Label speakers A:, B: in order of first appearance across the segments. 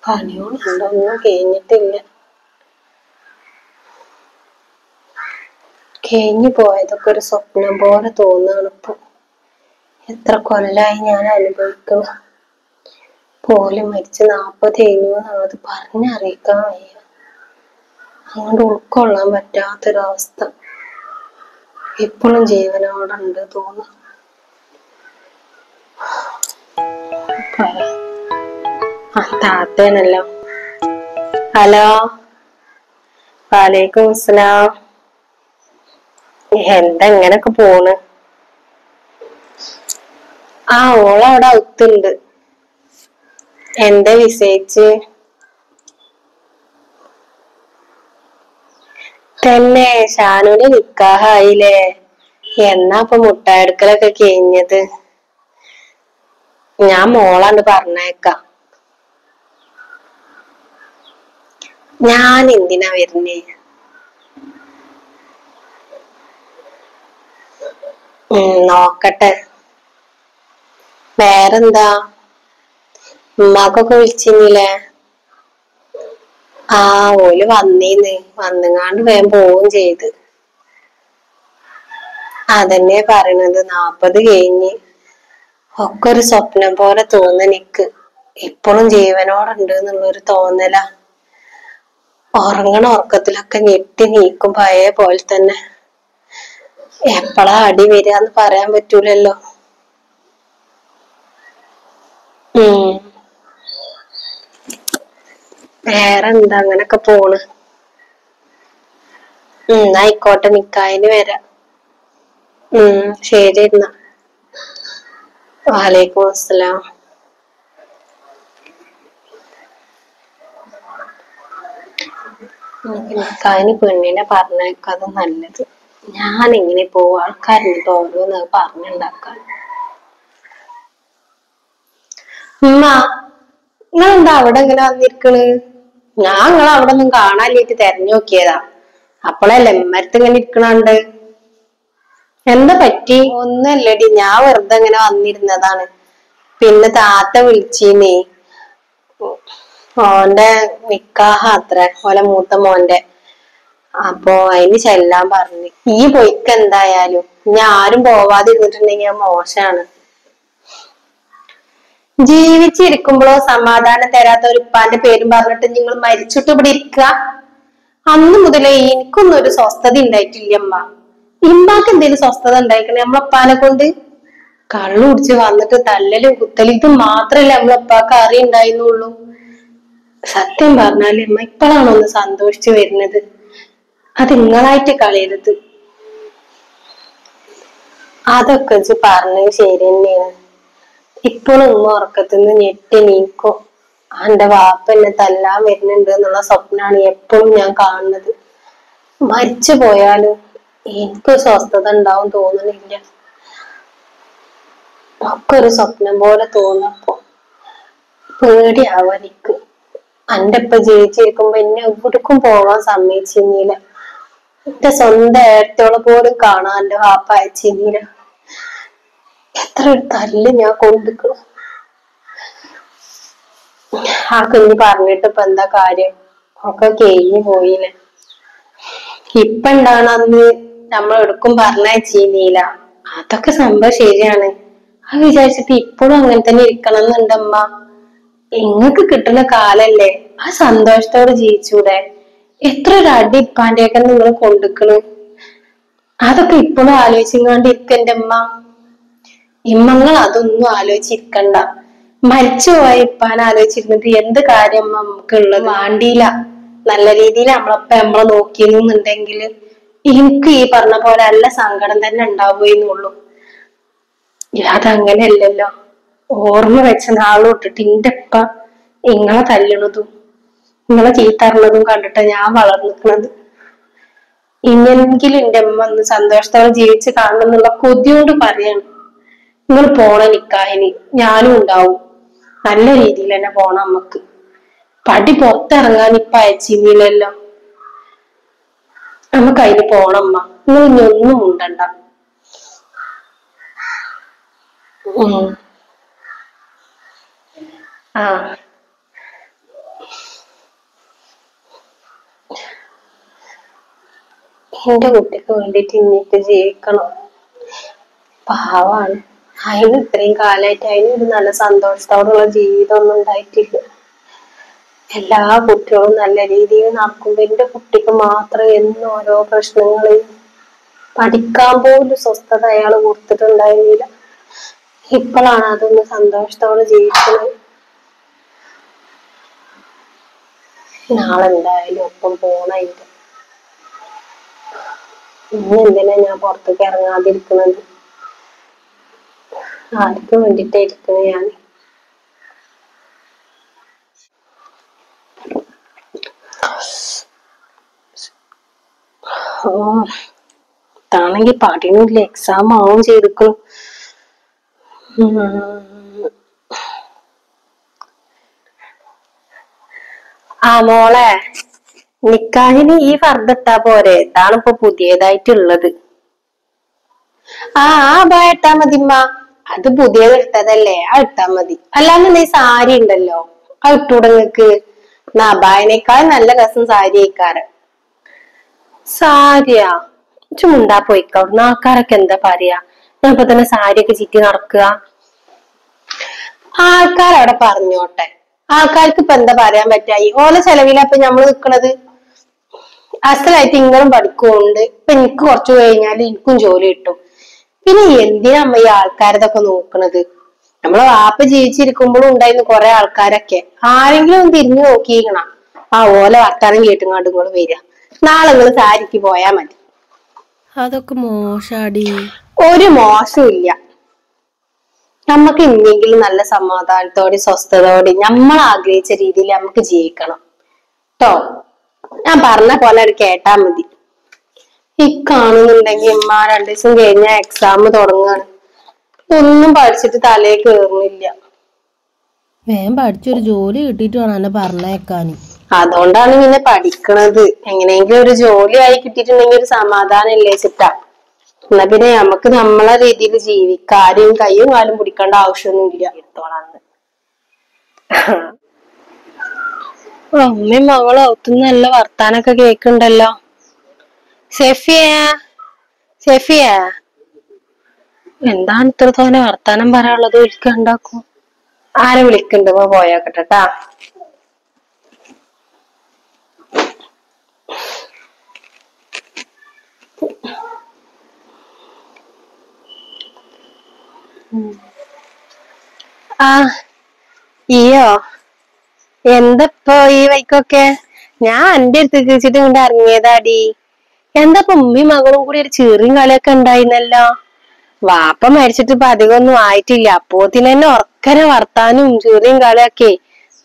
A: പണിയോളുണ്ടൊന്നും കഴിഞ്ഞിട്ടില്ല. കഴിഞ്ഞു പോയതൊക്കെ ഒരു സ്വപ്നം പോലെ തോന്നുകയാണ് ഇപ്പൊ. എത്ര കൊല്ലായി ഞാൻ അനുഭവിക്കണം. പോലും മരിച്ച് 40 കഴിഞ്ഞു എന്നുള്ളത് പറഞ്ഞറിയിക്കാൻ വയ്യ. അങ്ങോട്ട് ഉൾക്കൊള്ളാൻ പറ്റാത്തൊരവസ്ഥ. ഇപ്പോഴും ജീവനോടുണ്ട് തോന്നുന്നു. താത്തേനല്ലോ. ഹലോ, വലൈക്കും അസ്സലാം. എന്താ ഇങ്ങനൊക്കെ പോണ്? ഓളവിടെ അകത്തുണ്ട്. എന്താ വിസയിച്ച്? തന്നെ ഷാനുവിന്റെ നിക്കാഹായില്ലേ? എന്നാ ഇപ്പൊ മുട്ടായി എടുക്കലൊക്കെ കഴിഞ്ഞത്? ഞാൻ മോളാണ്ട് പറഞ്ഞേക്കാം. ഞാൻ എന്തിനാ വരുന്നേ? നോക്കട്ടെ. വേറെന്താ? ഉമ്മാക്കൊക്കെ വിളിച്ചിരുന്നില്ലേ? ഓല് വന്നീന്ന്. വന്നുങ്ങാണ്ട് വേഗം പോവുകയും ചെയ്ത്. അതന്നെ പറയണത്, 40 കഴിഞ്ഞ്. ഒക്കെ ഒരു സ്വപ്നം പോലെ തോന്നനിക്ക്. ഇപ്പോഴും ജീവനോടുണ്ട് എന്നുള്ളൊരു തോന്നലാ. ഉറങ്ങണ ഉറക്കത്തിലൊക്കെ ഞെട്ടി നീക്കും പഴയ പോലെ തന്നെ. എപ്പോഴാ അടി വരികയെന്ന് പറയാൻ പറ്റൂലല്ലോ. വേറെന്താ, അങ്ങനൊക്കെ പോണ്. ആയിക്കോട്ടെ, നിക്കാഹിന് വരാം. ശരി എന്നാ. വലൈക്കും അസ്സലാം. നിക്കാഹിന് പെണ്ണിനെ പറഞ്ഞേക്കാതെ നല്ലത്. ഞാൻ എങ്ങനെ പോവും? ആൾക്കാരെന്നിട്ട് ഓരോന്ന് പറഞ്ഞുണ്ടാക്കാൻ. ഉമ്മ, നിങ്ങളെന്താ അവിടെ ഇങ്ങനെ വന്നിരിക്കണ്? ഞാൻ നിങ്ങളെ അവിടെ ഒന്നും കാണാനില്ലിട്ട് തെരഞ്ഞു നോക്കിയതാ. അപ്പോഴല്ലേ ഉമ്മരത്ത് ഇങ്ങനെ ഇരിക്കണുണ്ട്. എന്താ പറ്റി? ഒന്നല്ലടി, ഞാൻ വെറുതെ ഇങ്ങനെ വന്നിരുന്നതാണ്. പിന്നെ താത്ത വിളിച്ചീന്നേ. ഓന്റെ നിക്കാഹ് അത്ര, ഓലെ മൂത്ത മോന്റെ. അപ്പൊ അതിന് ചെല്ലാൻ പറഞ്ഞു. ഈ പൊയ്ക്ക് എന്തായാലും. ഇനി ആരും പോവാതിരുന്നിട്ടുണ്ടെങ്കിൽ മോശമാണ്. ജീവിച്ചിരിക്കുമ്പോഴോ സമാധാനം തരാത്ത ഒരു ഉപ്പാന്റെ പേരും പറഞ്ഞിട്ട് നിങ്ങൾ മരിച്ചിട്ട് ഇവിടെ ഇരിക്കുക? അന്ന് മുതലേ എനിക്കൊന്നും ഒരു സ്വസ്ഥത ഉണ്ടായിട്ടില്ല അമ്മ. ഇമ്മാക്ക് എന്തെങ്കിലും സ്വസ്ഥത ഉണ്ടായിക്കണേ നമ്മളപ്പാനെ കൊണ്ട്? കള്ളു കുടിച്ച് വന്നിട്ട് തല്ലലും കുത്തലും ഇത് മാത്രല്ലേ നമ്മളപ്പാക്ക് അറിയുണ്ടായിരുന്നുള്ളൂ. സത്യം പറഞ്ഞാല് അമ്മ ഇപ്പോഴാണ് ഒന്ന് സന്തോഷിച്ചു വരുന്നത്. അത് നിങ്ങളായിട്ട് കളയരുത്. അതൊക്കെ പറഞ്ഞത് ശരി തന്നെയാണ്. ഇപ്പോഴും ഉമ്മ ഉറക്കത്തിന്ന് ഞെട്ടി നീക്കും. എന്റെ വാപ്പ എന്നെ തല്ലാൻ വരുന്നുണ്ട് എന്നുള്ള സ്വപ്നാണ് എപ്പോഴും ഞാൻ കാണുന്നത്. മരിച്ചു പോയാലും എനിക്ക് സ്വസ്ഥത ഉണ്ടാവും തോന്നുന്നില്ല. ഒക്കെ ഒരു സ്വപ്നം പോലെ തോന്നപ്പോ പേടിയാവാ എനിക്ക്. എന്റെ ഇപ്പൊ ജീവിച്ചിരിക്കുമ്പോ എന്നെ എവിടേക്കും പോവാൻ സമ്മതിച്ചിരുന്നില്ല. എന്റെ സ്വന്തം ഏട്ടത്തോളെ പോലും കാണാൻ എന്റെ വാപ്പ അയച്ചിരുന്നില്ല. എത്ര ഒരു തല്ല് ഞാൻ കൊണ്ടിരിക്കണം. ആ കുഞ്ഞ് പറഞ്ഞിട്ട് ഇപ്പൊ എന്താ കാര്യം? ഒക്കെ കഴിഞ്ഞു പോയില്ലേ. ഇപ്പൊ എന്താണ് അന്ന് നമ്മൾ എടുക്കും പറഞ്ഞയച്ചീന്നില്ല. അതൊക്കെ സംഭവം ശരിയാണ്. അത് വിചാരിച്ചിട്ട് ഇപ്പോഴും അങ്ങനെ തന്നെ ഇരിക്കണം എന്നുണ്ടമ്മ. ഇങ്ങക്ക് കിട്ടുന്ന കാലല്ലേ, ആ സന്തോഷത്തോടെ ജീവിച്ചൂടെ? എത്ര ഒരു അടി ഇപ്പാന്റെയൊക്കെ നിങ്ങൾ കൊണ്ടിരിക്കണ്. അതൊക്കെ ഇപ്പോഴും ആലോചിച്ചുകൊണ്ടിരിക്കന്റെ അമ്മ. ഇമ്മങ്ങൾ അതൊന്നും ആലോചിച്ചിരിക്കണ്ട. മരിച്ചുപോയ ഇപ്പാൻ ആലോചിച്ചിരുന്നിട്ട് എന്ത് കാര്യം നമുക്കുള്ളത്? വാണ്ടിയില്ല. നല്ല രീതിയിൽ നമ്മളെ നോക്കിയെന്നുണ്ടെങ്കിൽ എനിക്ക് ഈ പറഞ്ഞ പോലെ നല്ല സങ്കടം തന്നെ ഉണ്ടാവുകയെന്നുള്ളൂ. അതങ്ങനെയല്ലല്ലോ. ഓർമ്മ വെച്ച നാള് തൊട്ടിട്ട് എന്റെ ഉപ്പ നിങ്ങളെ തല്ലണതും നിങ്ങളെ ചീത്തറിഞ്ഞതും കണ്ടിട്ട് ഞാൻ വളർന്നിക്കണത്. ഇങ്ങനെങ്കിലും എന്റെ അമ്മ ഒന്ന് സന്തോഷത്തോടെ ജീവിച്ച് കാണണം എന്നുള്ള കൊതിയോട് പറയാണ്. നിങ്ങൾ പോണ നിക്കാഹിന് ഞാനും ഉണ്ടാവും. നല്ല രീതിയിൽ തന്നെ പോണം. അമ്മക്ക് പടി പുറത്തിറങ്ങാൻ ഇപ്പൊ അയച്ചില്ലല്ലോ. നമുക്ക് അതിന് പോണമ്മ. നിങ്ങൾ ഇനി ഒന്നും ഉണ്ടണ്ട. എന്റെ കുട്ടിക്ക് വേണ്ടിട്ട് ഇനിയിട്ട് ജീവിക്കണം. പാവാണ്. അതിന് ഇത്രയും കാലമായിട്ട് അതിനൊരു നല്ല സന്തോഷത്തോടുള്ള ജീവിതം ഒന്നും ഉണ്ടായിട്ടില്ല. എല്ലാ കുട്ടികളും നല്ല രീതിയിൽ നടക്കുമ്പോ എന്റെ കുട്ടിക്ക് മാത്രം എന്നും ഓരോ പ്രശ്നങ്ങള്. പഠിക്കാൻ പോലും സ്വസ്ഥത അയാള് കൊടുത്തിട്ടുണ്ടായിരുന്നില്ല. ഇപ്പോഴാണ് അതൊന്ന് സന്തോഷത്തോടെ ജീവിക്കുന്നത്. നാളെന്തായാലും ഒപ്പം പോണായിട്ട്. എന്തിനാ ഞാൻ പുറത്തേക്ക് ഇറങ്ങാതിരിക്കുന്നത്? ആർക്ക് വേണ്ടിട്ടാ ഇരിക്കുന്നത് ഞാൻ? ഓ, ഇതാണെങ്കി പഠനമില്ല, എക്സാം ആവും ചെയ്തിരിക്കണം. ആ മോളെ, നിക്കാഹിന് ഈ ഫർദ ഇട്ടാ പോരെ? ഇതാണ് ഇപ്പൊ പുതിയതായിട്ടുള്ളത്. ആ അബായ ഇട്ടാ മതിമ്മ. അത് പുതിയത് ഇട്ടതല്ലേ, ആ ഇട്ടാ മതി. അല്ലാണ്ട് നീ സാരി ഉണ്ടല്ലോ, അത് ഇട്ടൂടെ നിങ്ങക്ക്? അബായനേക്കാൾ നല്ല രസം സാരി ആയിക്കാറ്. സാരിയാ? ചുണ്ടാ പോയിക്കോ. ആൾക്കാരൊക്കെ എന്താ പറയാ? ഞാൻ ഇപ്പൊ തന്നെ സാരിയൊക്കെ ചുറ്റി നടക്കുക. ആൾക്കാരവിടെ പറഞ്ഞോട്ടെ. ആൾക്കാർക്ക് ഇപ്പൊ എന്താ പറയാൻ പറ്റായി? ഓല ചെലവിലാ ഇപ്പൊ ഞമ്മള് നിക്കണത്. അസലായിട്ട് ഇങ്ങളും പഠിക്കുന്നുണ്ട്. ഇപ്പൊ എനിക്ക് കുറച്ചു കഴിഞ്ഞാല് എനിക്കും ജോലി കിട്ടും. പിന്നെ എന്തിനാ അമ്മ ഈ ആൾക്കാരതൊക്കെ നോക്കണത്? നമ്മളെ വാപ്പ ജീവിച്ചിരിക്കുമ്പോഴും ഉണ്ടായിരുന്നു കുറെ ആൾക്കാരൊക്കെ. ആരെങ്കിലും ഒന്ന് തിരിഞ്ഞു നോക്കിയിരിക്കണ? ആ ഓല വർത്താനം കേട്ടുങ്ങാണ്ട് ഇങ്ങള് വരിക. നാളെ നിങ്ങള് സാരിക്ക് പോയാ മതി.
B: അതൊക്കെ മോശാടി.
A: ഒരു മോശവും ഇല്ല. നമുക്ക് ഇനിയെങ്കിലും നല്ല സമാധാനത്തോടെ സ്വസ്ഥതയോടെ നമ്മൾ ആഗ്രഹിച്ച രീതിയിൽ നമുക്ക് ജീവിക്കണം കേട്ടോ. ഞാൻ പറഞ്ഞ പോലെ അത് കേട്ടാ മതി. കാണുന്നുണ്ടെങ്കിൽ ഉമ്മ 2 ദിവസം കഴിഞ്ഞാൽ എക്സാം തുടങ്ങാണ്. ഒന്നും പഠിച്ചിട്ട് തലേ കേറുന്നില്ല.
B: വേഗം പഠിച്ചൊരു ജോലി കിട്ടിയിട്ട് വേണം എന്നെ പറഞ്ഞേക്കാൻ.
A: അതുകൊണ്ടാണ് പിന്നെ പഠിക്കണത്. എങ്ങനെയെങ്കിലും ഒരു ജോലി ആയി കിട്ടിയിട്ടുണ്ടെങ്കിൽ ഒരു സമാധാനം ഇല്ലേ ചിട്ടാ. എന്നാ പിന്നെ നമുക്ക് നമ്മളെ രീതിയിൽ ജീവിക്കാം. ആരെയും കയ്യും കാലും പിടിക്കേണ്ട ആവശ്യമൊന്നും ഇല്ല. അമ്മയും മകളും ഒത്തുനിന്ന് നല്ല വർത്താനൊക്കെ കേൾക്കണ്ടല്ലോ. സെഫിയ എന്താണ് ഇത്ര തോന്നെ വർത്താനം പറയാനുള്ളത്? ഒരിക്കൽ ഉണ്ടാക്കും. ആരെ വിളിക്കണ്ട്? പോയോക്കട്ടെട്ടാ. ആ ഈയോ എന്തപ്പോ ഈ വൈക്കൊക്കെ? ഞാൻ എന്റെ അടുത്ത് വെച്ചിട്ട് ഇങ്ങോട്ട് ഇറങ്ങിയതാടി. എന്താ ഉമ്മയും മകളും കൂടി ഒരു ചീറിയും കളിയൊക്കെ ഉണ്ടായിരുന്നല്ലോ. വാപ്പ മരിച്ചിട്ട് ഇപ്പൊ അധികമൊന്നും ആയിട്ടില്ല. അപ്പോത്തിന് തന്നെ ഉറക്കനെ വർത്താനും ചീറിയും കളിയൊക്കെ.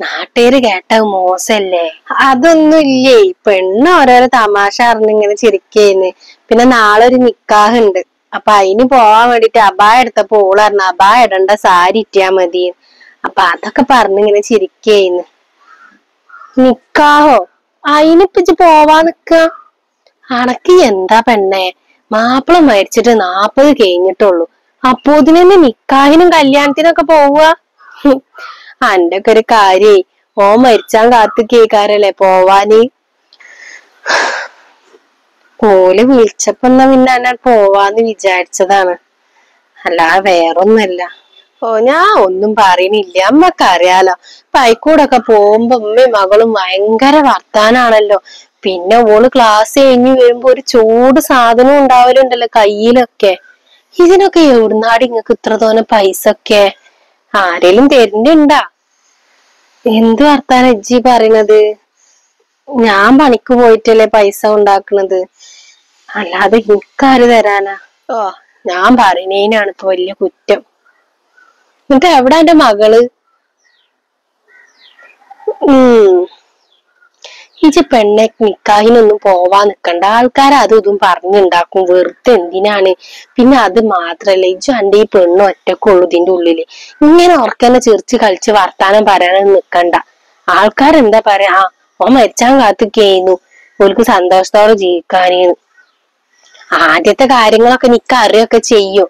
A: നാട്ടുകാര് കേട്ടത് മോശല്ലേ? അതൊന്നും ഇല്ലേ. പെണ്ണ് ഓരോരോ തമാശ അറിഞ്ഞിങ്ങനെ ചിരിക്കേന്ന്. പിന്നെ നാളെ ഒരു നിക്കാഹ് ഉണ്ട്. അപ്പൊ അതിന് പോവാൻ വേണ്ടിട്ട് അബായ എടുത്തപ്പോ ഓള് പറഞ്ഞു അബായ ഇടണ്ട, സാരി ഇട്ടിയാ മതി. അപ്പൊ അതൊക്കെ പറഞ്ഞിങ്ങനെ ചിരിക്കേന്ന്. നിക്കാഹോ? അതിനിപ്പിച്ച് പോവാ നിക്ക? അണക്ക് എന്താ പെണ്ണെ, മാപ്പിള മരിച്ചിട്ട് 40 കഴിഞ്ഞിട്ടുള്ളൂ. അപ്പോതിനെ നിക്കാഹിനും കല്യാണത്തിനൊക്കെ പോവുക? അന്റെ ഒക്കെ ഒരു കാര്യേ, ഓ മരിച്ചാൻ കാത്തു കേൾക്കാറല്ലേ പോവാന്. ഓല് വിളിച്ചപ്പോ എന്നാ പിന്നെ എന്നെ പോവാന്ന് വിചാരിച്ചതാണ്, അല്ലാതെ വേറൊന്നല്ല. ഓ ഞാൻ ഒന്നും പറയണില്ല. അമ്മക്കറിയാലോ, പൈക്കൂടൊക്കെ പോകുമ്പോ ഉമ്മയും മകളും ഭയങ്കര വർത്താനാണല്ലോ. പിന്നെ ഓള് ക്ലാസ് കഴിഞ്ഞ് വരുമ്പോ ഒരു ചൂട് സാധനം ഉണ്ടാവലുണ്ടല്ലോ കയ്യിലൊക്കെ. ഇതിനൊക്കെ എവിടുന്നാടി ഇങ്ങക്ക് ഇത്ര തോന്നെ പൈസ ഒക്കെ? ആരേലും തരുന്നുണ്ടാ? എന്ത് വർത്താനം ഇജ്ജി പറയണത്? ഞാൻ പണിക്ക് പോയിട്ടല്ലേ പൈസ ഉണ്ടാക്കണത്, അല്ലാതെ എനിക്കാര് തരാനാ? ഓ, ഞാൻ പറയണേനാണ് ഇപ്പൊ വലിയ കുറ്റം. എന്നിട്ട് എവിടാ എന്റെ മകള്? ഇജ്ജ് പെണ്ണെ നിക്കാഹിനൊന്നും പോവാ നിക്കണ്ട. ആൾക്കാർ അതും ഇതും പറഞ്ഞുണ്ടാക്കും, വെറുതെ എന്തിനാണ്? പിന്നെ അത് മാത്രല്ല, ഇജ്ജ് അന്റെ ഈ പെണ്ണ് ഒറ്റക്കുള്ളൂ ഇതിന്റെ ഉള്ളില്. ഇങ്ങനെ ഓർക്കന്നെ ചിരിച്ച് കളിച്ച് വർത്താനം പറയാനൊന്നും നിക്കണ്ട. ആൾക്കാരെന്താ പറയാ? ഓ മരിച്ചാൻ കാത്തിരിക്കുന്നു, ഓൾക്ക് സന്തോഷത്തോടെ ജീവിക്കാനേന്ന്. ആദ്യത്തെ കാര്യങ്ങളൊക്കെ നിക്ക് അറിയൊക്കെ ചെയ്യും.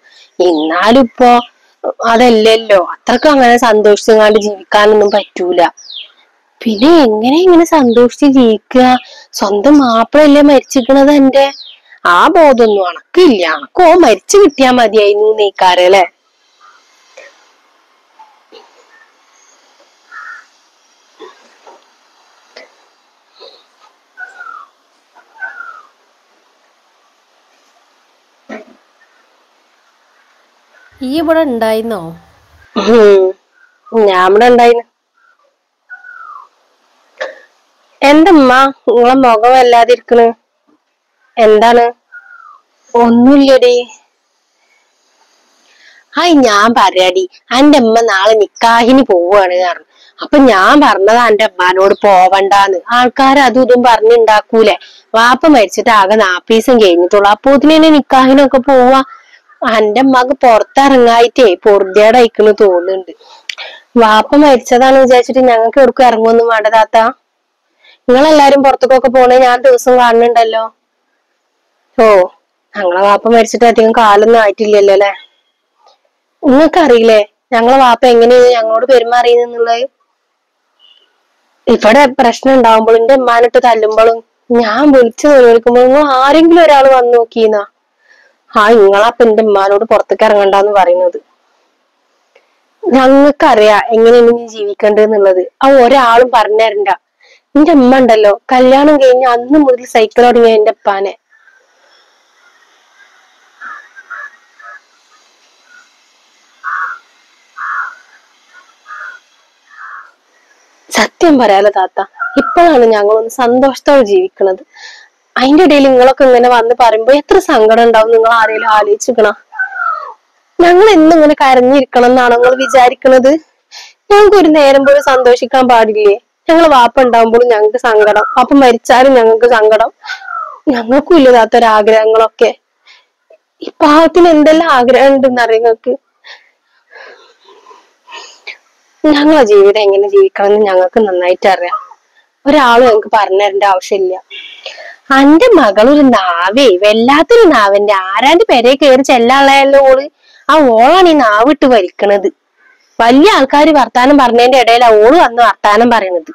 A: എന്നാലും ഇപ്പൊ അതല്ലല്ലോ. അത്രക്കും അങ്ങനെ സന്തോഷിച്ചങ്ങാണ്ട് ജീവിക്കാനൊന്നും പറ്റൂല. പിന്നെ എങ്ങനെ ഇങ്ങനെ സന്തോഷിച്ച് ജീവിക്കുക? സ്വന്തം മാപ്പിളല്ലേ മരിച്ചിരിക്കണത് എന്റെ. ആ ബോധമൊന്നും അണക്കില്ല. അണക്കോ മരിച്ചു കിട്ടിയാ മതിയായിരുന്നു നീക്കാരല്ലേ.
B: ഈ ഇവിടെ ഉണ്ടായിരുന്നോ?
A: ഞാൻ ഇവിടെ ഉണ്ടായിന്. എന്തമ്മ നിങ്ങളെ മുഖം വല്ലാതിരിക്കണ്? എന്താണ്? ഒന്നുമില്ലടി. ഹായ് ഞാൻ പറയാടി, എന്റെ അമ്മ നാളെ നിക്കാഹിന് പോവാണ് പറഞ്ഞു. അപ്പൊ ഞാൻ പറഞ്ഞതാ എന്റെ അമ്മാനോട് പോവണ്ടാന്ന്. ആൾക്കാർ അതും ഇതും പറഞ്ഞുണ്ടാക്കൂലേ. വാപ്പ മരിച്ചിട്ട് ആകെ 40 ദിവസം കഴിഞ്ഞിട്ടുള്ളു. അപ്പോത്തിന് നിക്കാഹിനൊക്കെ പോവാ. എന്റെ അമ്മക്ക് പുറത്തിറങ്ങായിട്ടേ പൊറുതിയേടയക്കണ് തോന്നുന്നുണ്ട്. വാപ്പ മരിച്ചതാന്ന് വിചാരിച്ചിട്ട് ഞങ്ങൾക്ക് എവിടേക്കും ഇറങ്ങുമൊന്നും വേണ്ട താത്ത. നിങ്ങളെല്ലാരും പുറത്തേക്കൊക്കെ പോണേ ഞാൻ ദിവസം കാണുന്നുണ്ടല്ലോ. ഓ, ഞങ്ങളെ വാപ്പ മരിച്ചിട്ട് അധികം കാലൊന്നും ആയിട്ടില്ലല്ലോ അല്ലെ. നിങ്ങൾക്കറിയില്ലേ ഞങ്ങളെ വാപ്പ എങ്ങനെയാണ് ഞങ്ങളോട് പെരുമാറിയെന്നുള്ളത്? ഇവിടെ പ്രശ്നം ഉണ്ടാവുമ്പോഴും എന്റെ ഉമ്മാനിട്ട് തല്ലുമ്പോഴും ഞാൻ വിളിച്ചു വിളിക്കുമ്പോൾ നിങ്ങൾ ആരെങ്കിലും ഒരാൾ വന്നു നോക്കിയെന്നാ. നിങ്ങളപ്പ എന്റെ ഉമ്മാനോട് പുറത്തേക്ക് ഇറങ്ങണ്ടെന്ന് പറയുന്നത്. ഞങ്ങൾക്കറിയാ എങ്ങനെയാണ് നീ ജീവിക്കേണ്ടതെന്നുള്ളത്. ഒരാളും പറഞ്ഞു തരണ്ട. എന്റെ ഉമ്മ ഉണ്ടല്ലോ, കല്യാണം കഴിഞ്ഞ് അന്ന് മുതൽ സൈക്കിൾ തുടങ്ങിയ എന്റെ ഉപ്പാനെ. സത്യം പറയാലോ താത്ത, ഇപ്പോഴാണ് ഞങ്ങളൊന്ന് സന്തോഷത്തോടെ ജീവിക്കുന്നത്. അതിന്റെ ഇടയിൽ നിങ്ങളൊക്കെ ഇങ്ങനെ വന്ന് പറയുമ്പോ എത്ര സങ്കടം ഉണ്ടാവും. നിങ്ങൾ ആരെങ്കിലും ആലോചിക്കണ? ഞങ്ങൾ എന്നും ഇങ്ങനെ കരഞ്ഞിരിക്കണം എന്നാണോ നിങ്ങൾ വിചാരിക്കണത്? ഞങ്ങൾക്ക് ഒരു നേരം പോലും സന്തോഷിക്കാൻ പാടില്ലേ? ഞങ്ങൾ വാപ്പ ഉണ്ടാവുമ്പോഴും ഞങ്ങൾക്ക് സങ്കടം, വാപ്പ മരിച്ചാലും ഞങ്ങൾക്ക് സങ്കടം. ഞങ്ങൾക്കും ഇല്ല താത്തൊരാഗ്രഹങ്ങളൊക്കെ. ഈ പാവത്തിന് എന്തെല്ലാം ആഗ്രഹം ഉണ്ടെന്ന് അറിയാം നിങ്ങൾക്ക്? ഞങ്ങളെ ജീവിതം എങ്ങനെ ജീവിക്കണം എന്ന് ഞങ്ങൾക്ക് നന്നായിട്ട് അറിയാം. ഒരാളും ഞങ്ങൾക്ക് പറഞ്ഞു തരേണ്ട ആവശ്യമില്ല. എന്റെ മകളൊരു നാവേ, വല്ലാത്തൊരു നാവന്റെ. ആരാന്റെ പെരയെ കയറി ചെല്ലാനുള്ളതല്ലോ ഓള്. ഓളാണ് ഈ നാവിട്ട് വലിക്കണത്. വലിയ ആൾക്കാര് വർത്താനം പറഞ്ഞതിന്റെ ഇടയിൽ ഓള് വന്ന് വർത്താനം പറയണത്.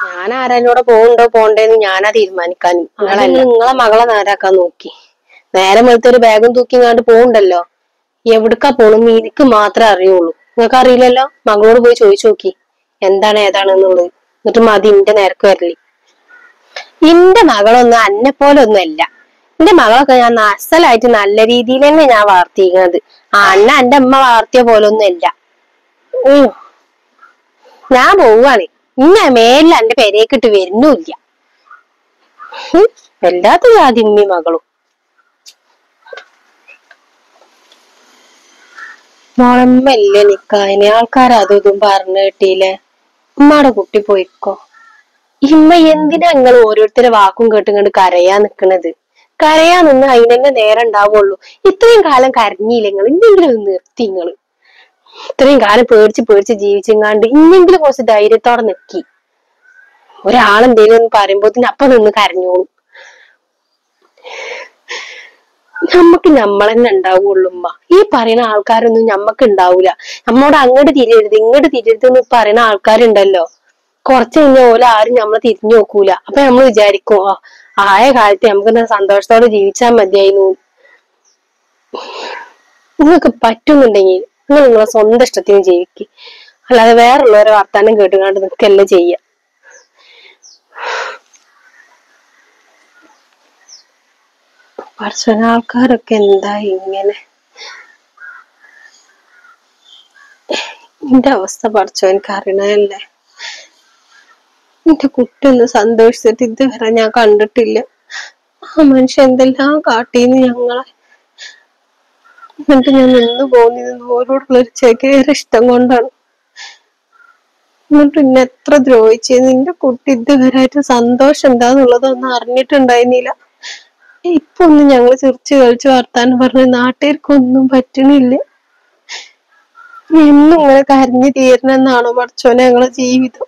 A: ഞാൻ ആരാനോടെ പോകണ്ടോ പോണ്ടേന്ന് ഞാനാ തീരുമാനിക്കാനും. നിങ്ങളെ മകളെ നേരാക്കാൻ നോക്കി. നേരെ വെളുത്തൊരു ബാഗും തൂക്കിങ്ങാണ്ട് പോകണ്ടല്ലോ. എവിടക്കാ പോണെന്ന് എനിക്ക് മാത്രമേ അറിയുള്ളൂ. നിങ്ങൾക്ക് അറിയില്ലല്ലോ. മകളോട് പോയി ചോദിച്ചു നോക്കി എന്താണ് ഏതാണെന്നുള്ളത്. എന്നിട്ട് മതി എന്റെ നേരക്ക് വരല്. എന്റെ മകളൊന്നും അന്നെ പോലെ ഒന്നുമല്ല. എന്റെ മകളൊക്കെ ഞാൻ അസലായിട്ട് നല്ല രീതിയിൽ തന്നെ ഞാൻ വളർത്തിയിരിക്കുന്നത്. എന്റെ അമ്മ വളർത്തിയ പോലെ ഒന്നും അല്ല. ഞാൻ പോവാണ്. ഇന്ന മേലിൽ എന്റെ പെരേക്കിട്ട് വരുന്നില്ല. വല്ലാത്ത ജാതി ഉമ്മി മകളും. മോളമ്മല്ലേ നിക്കാന് ആൾക്കാർ അതും ഇതും പറഞ്ഞു കിട്ടിയില്ലേ. ഉമ്മയുടെ കുട്ടി പോയിക്കോ. ഇമ്മ എന്തിനാ നിങ്ങൾ ഓരോരുത്തരെ വാക്കും കേട്ടുകൊണ്ട് കരയാൻ നിക്കണത്? കരയാൻ നിന്ന് അതിനെന്നെ നേരം ഉണ്ടാവുള്ളൂ. ഇത്രയും കാലം കരഞ്ഞില്ല നിങ്ങൾ. എന്തെങ്കിലും നിർത്തി നിങ്ങള്. ഇത്രയും കാലം പേടിച്ച് പേടിച്ച് ജീവിച്ചെങ്ങാണ്ട് ഇന്നെങ്കിലും കുറച്ച് ധൈര്യത്തോടെ നിക്കി. ഒരാളെന്തേലും ഒന്ന് പറയുമ്പോത്തിന് അപ്പൊ നിന്ന് കരഞ്ഞോളൂ. നമ്മക്ക് നമ്മളെന്നെ ഉണ്ടാവുള്ളൂ ഉമ്മ. ഈ പറയുന്ന ആൾക്കാരൊന്നും നമ്മക്ക് ഉണ്ടാവൂല. നമ്മോട് അങ്ങോട്ട് തിരിയരുത് ഇങ്ങോട്ട് തിരിയരുത് എന്ന് പറയുന്ന ആൾക്കാരുണ്ടല്ലോ. കുറച്ച് കഴിഞ്ഞാൽ ഓല ആരും നമ്മളെ തിരിഞ്ഞു നോക്കൂല. അപ്പൊ നമ്മൾ വിചാരിക്കും ആയ കാലത്ത് നമുക്ക് സന്തോഷത്തോടെ ജീവിച്ചാൽ മതിയായിരുന്നു. നിങ്ങൾക്ക് പറ്റുന്നുണ്ടെങ്കിൽ നിങ്ങൾ നിങ്ങളെ സ്വന്തം ഇഷ്ടത്തിന് ജീവിക്കുക. അല്ലാതെ വേറുള്ളവരെ വർത്താനം കേട്ടുകൊണ്ട് നിൽക്കല്ലേ ചെയ്യുക. പടച്ചോനെ, ആൾക്കാരൊക്കെ എന്താ ഇങ്ങനെ? എന്റെ അവസ്ഥ പടച്ചോനക്ക് അറിയണല്ലേ. എന്റെ കുട്ടി ഒന്ന് സന്തോഷിച്ചിട്ട് ഇതുവരെ ഞാൻ കണ്ടിട്ടില്ല. മനുഷ്യൻ എന്തെല്ലാം കാട്ടിന്ന് ഞങ്ങളെ. എന്നിട്ട് ഞാൻ നിന്ന് പോകുന്നത് ഓരോടുള്ളൊരു ചെറിയൊരു ഇഷ്ടം കൊണ്ടാണ്. എന്നിട്ട് എന്നെ എത്ര ദ്രോഹിച്ചെന്ന്. എന്റെ കുട്ടി ഇതുവരായിട്ട് സന്തോഷം എന്താന്നുള്ളതൊന്നും അറിഞ്ഞിട്ടുണ്ടായിരുന്നില്ല. ഇപ്പൊ ഒന്ന് ഞങ്ങള് ചിരിച്ചു കളിച്ച് വർത്താനം പറഞ്ഞ് നാട്ടുകാർക്കൊന്നും പറ്റണില്ല. എന്നും ഇങ്ങനെ കരഞ്ഞു തീരണമെന്നാണോ പടച്ചോനെ ഞങ്ങളെ ജീവിതം?